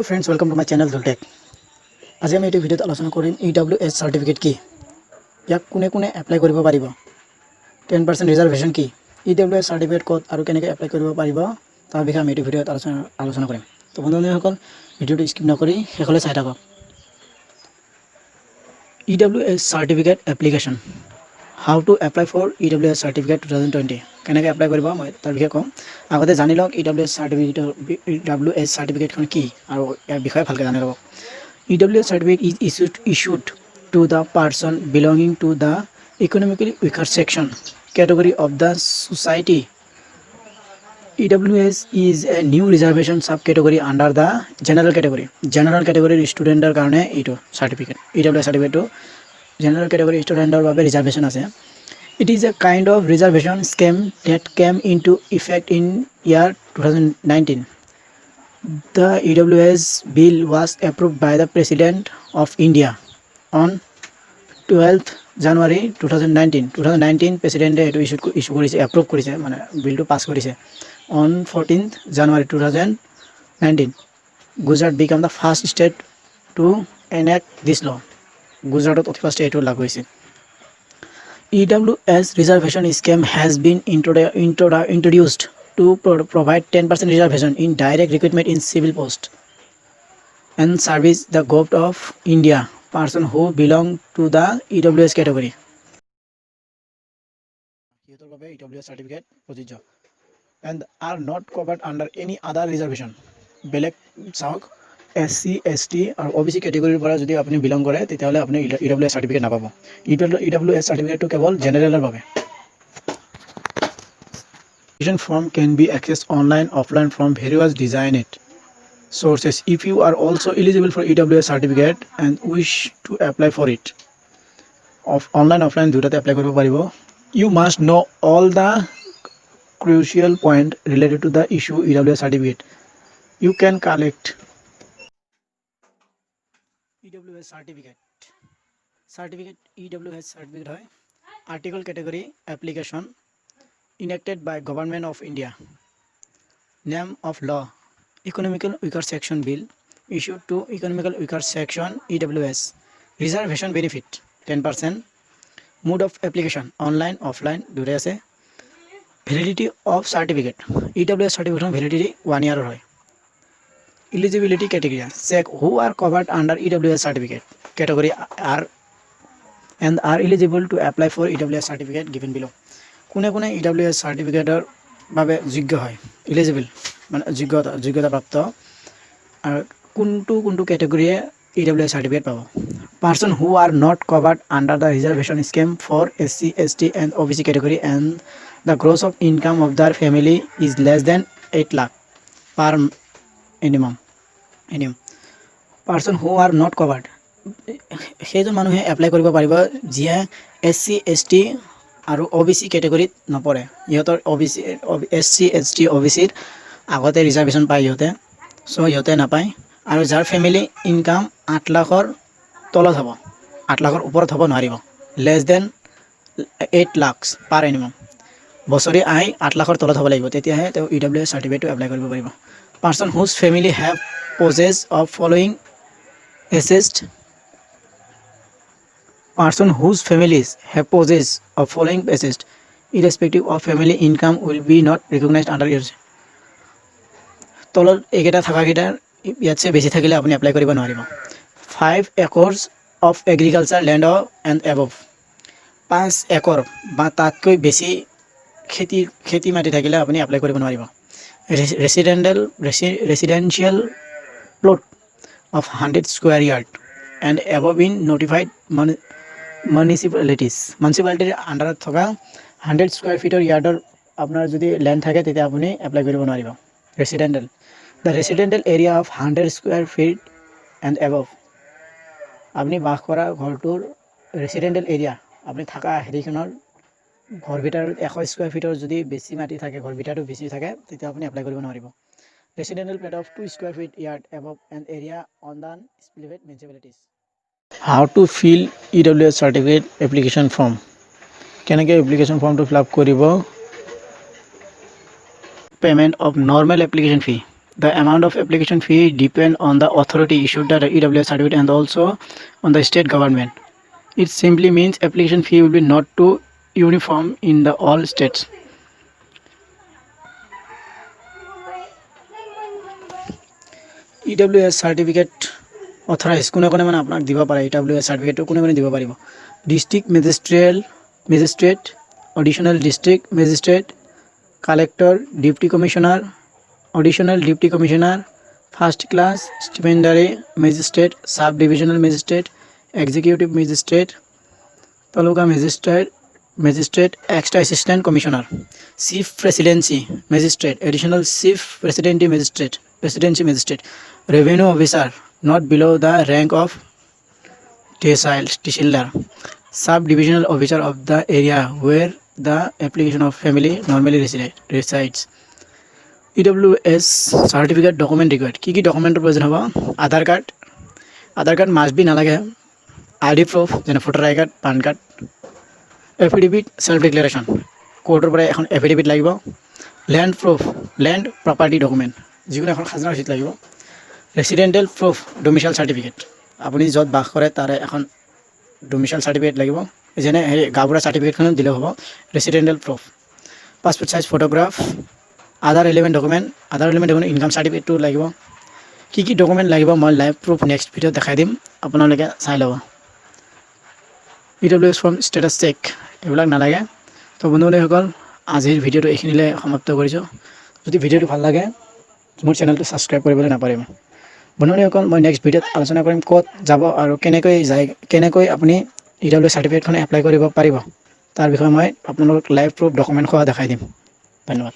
friends, welcome to my channel Zultech. আজি আমি এই ভিডিওত আলোচনা কৰিম EWS সাৰ্টিফিকেট কি, ইয়াক কোনে কোনে এপ্লাই কৰিব পাৰিব, 10% ৰিজাৰ্ভেশ্যন কি, EWS সাৰ্টিফিকেট ক'ত আৰু কেনেকৈ এপ্লাই কৰিব পাৰিব তাৰ বিষয়ে আমি এই ভিডিওত আলোচনা কৰিম। তো বন্ধুসকল, ভিডিওটো স্কিপ নকৰি শেষলৈ চাই থাকক। EWS certificate application, how to apply for EWS certificate 2020, কেনেকৈ এপ্লাই কৰিব মই তাৰ বিষয়ে ক'ম। আগতে জানি লওক EWS সাৰ্টিফিকেটখন কি আৰু ইয়াৰ বিষয়ে ভালকৈ জানি ল'ব। EWS certificate is issued to the person belonging to the economically weaker section category of the society. EWS is a new reservation subcategory under the general category. General category studenter karone eto certificate. EWS certificate to general category studenter babe reservation ase. It is a kind of reservation scheme that came into effect in year 2019. The EWS bill was approved by the President of India on 12th January 2019. 2019 President issue কৰিছে, approve কৰিছে, মানে বিলটো পাছ কৰিছে on 14th January 2019. Gujarat became the first state to enact this law. গুজৰাটত অতি first এইটো লাগু হৈছে। EWS reservation scheme has been introduced to provide 10% reservation in direct recruitment in civil post and service the government of India person who belong to the EWS category. EWS certificate প্রযোজ্য and are not covered under any other reservation. বেলেগ চাওক SC ST আৰু OBC category পৰা যদি আপুনি belong কৰে তেতিয়াহ'লে আপুনি EWS certificate নাপাব। EWS certificate টো কেৱল জেনেৰেলৰ বাবে। Application form can be accessed online, offline from various designed sources. If you are also eligible for EWS certificate and wish to apply for it, online, offline দুটাতে apply কৰিব পাৰিব। You must know all the crucial point related to the issue EWS certificate. You can collect EWS certificate. EWS certificate হয় article category application enacted by Government of India. Name of law, Economical Weaker Section Bill, issued to Economical Weaker Section EWS. Reservation benefit 10%. Mode of application, online, offline দুটাই আছে। Validity of certificate, EWS certificate validity 1 year হয়। Eligibility criteria, check who are covered under EWS certificate category are eligible to apply for EWS certificate given below. কোনে কোনে EWS সাৰ্টিফিকেটৰ বাবে যোগ্য হয়, eligible মানে যোগ্যতা প্ৰাপ্ত, আৰু কোনটো কেটেগৰীয়ে EWS সাৰ্টিফিকেট পাব। Person who are not covered under the reservation scheme for SC ST and OBC category and the gross of income of their family is less than 8 lakh per annum. Person who are not covered, সেইজন মানুহে apply কৰিব পাৰিব যিয়ে SC ST আৰু OBC কেটেগৰীত নপৰে। ইহঁতৰ SC ST OBCৰ আগতে reservation পায় ইহঁতে, চ' ইহঁতে নাপায়। আৰু যাৰ ফেমিলি ইনকাম 8 লাখৰ তলত হ'ব, 8 লাখৰ ওপৰত হ'ব নোৱাৰিব, লেছ দেন 8 লাখ পাৰ এনিমাম, বছৰি আয় 8 লাখৰ তলত হ'ব লাগিব, তেতিয়াহে তেওঁ EWS চাৰ্টিফিকেটটো এপ্লাই কৰিব পাৰিব। Person whose family have possess of following assessed. Person whose families have possessed of following assessed, irrespective of family income will be not recognized under yours. তলত এইকেইটা থাকাকেইটাৰ ইয়াতছে বেছি থাকিলে আপুনি এপ্লাই কৰিব নোৱাৰিব। 5 acres of agriculture land and above, 5 একৰ বা তাতকৈ বেছি খেতি মাটি থাকিলে আপুনি এপ্লাই কৰিব নোৱাৰিব। Residential plot of 100 square yard and above in notified municipalityৰ আণ্ডাৰত থকা 100 স্কুৱেৰ ফিটৰ ইয়াৰ্ডৰ আপোনাৰ যদি লেণ্ড থাকে তেতিয়া আপুনি এপ্লাই কৰিব নোৱাৰিব। The residential area of 100 square feet and above, আপুনি বাস কৰা ঘৰটোৰ ৰেচিডেণ্টেল এৰিয়া, আপুনি থকা হেৰিখনৰ ঘৰ ভিতৰত 100 স্কুৱেৰ ফিটৰ যদি বেছি মাটি থাকে, ঘৰ ভিতৰটো বেছি থাকে, তেতিয়া আপুনি এপ্লাই কৰিব নোৱাৰিব। Residential plot of 2 square feet yard above an area on the specified municipalities. How to fill EWS certificate application form, কেনেকৈ এপ্লিকেশ্যন ফৰ্মটো ফিল আপ কৰিব। Payment of normal application Phi The amount of application fee depend on the authority issued the EWS certificate and also on the state government. It simply means application fee will be not too uniform in the all states. EWS certificate authorized কোনে কোনে মানে আপোনাক দিব পাৰে EWS certificate কোনে কোনে দিব পাৰিব district magistrate additional district magistrate collector deputy commissioner additional deputy commissioner first class stipendiary magistrate sub divisional magistrate executive magistrate taluka magistrate extra assistant commissioner chief presidency magistrate additional chief presidency magistrate revenue officer not below the rank of tihsildar sub-divisional officer of the area where the application of family normally resides. EWS certificate document required কি ডকুমেন্টৰ প্ৰয়োজন হ'ব Aadhaar card must be নালাগে ID proof যেনে voter I card PAN card affidavit self declaration কোৰ্টৰ পৰা এখন affidavit লাগিব land proof land property document যিকোনো এখন খাজনা ৰচিদ লাগিব ৰেচিডেণ্টেল প্ৰুফ ডমিচাইল চাৰ্টিফিকেট আপুনি য'ত বাস কৰে তাৰে এখন ডমিচাইল চাৰ্টিফিকেট লাগিব যেনে সেই গাঁওবুঢ়া চাৰ্টিফিকেটখন দিলে হ'ব residential proof passport size photograph Aadhaar element document income চাৰ্টিফিকেটটো লাগিব কি ডকুমেণ্ট লাগিব মই লাইভ প্ৰুফ নেক্সট ভিডিঅ'ত দেখাই দিম আপোনালোকে চাই ল'ব EWS ফৰ্ম ষ্টেটাছ চেক এইবিলাক নালাগে তো বন্ধুসকল আজিৰ ভিডিঅ'টো এইখিনিলৈ সমাপ্ত কৰিছোঁ যদি ভিডিঅ'টো ভাল লাগে মোৰ চেনেলটো ছাবস্ক্ৰাইব কৰিবলৈ নাপাহৰিব বন্ধুসকল মই নেক্সট ভিডিঅ'ত আলোচনা কৰিম ক'ত যাব আৰু কেনেকৈ আপুনি EWS চাৰ্টিফিকেটখন এপ্লাই কৰিব পাৰিব তাৰ বিষয়ে মই আপোনালোকক লাইভ প্ৰুফ ডকুমেণ্ট সহ দেখাই দিম ধন্যবাদ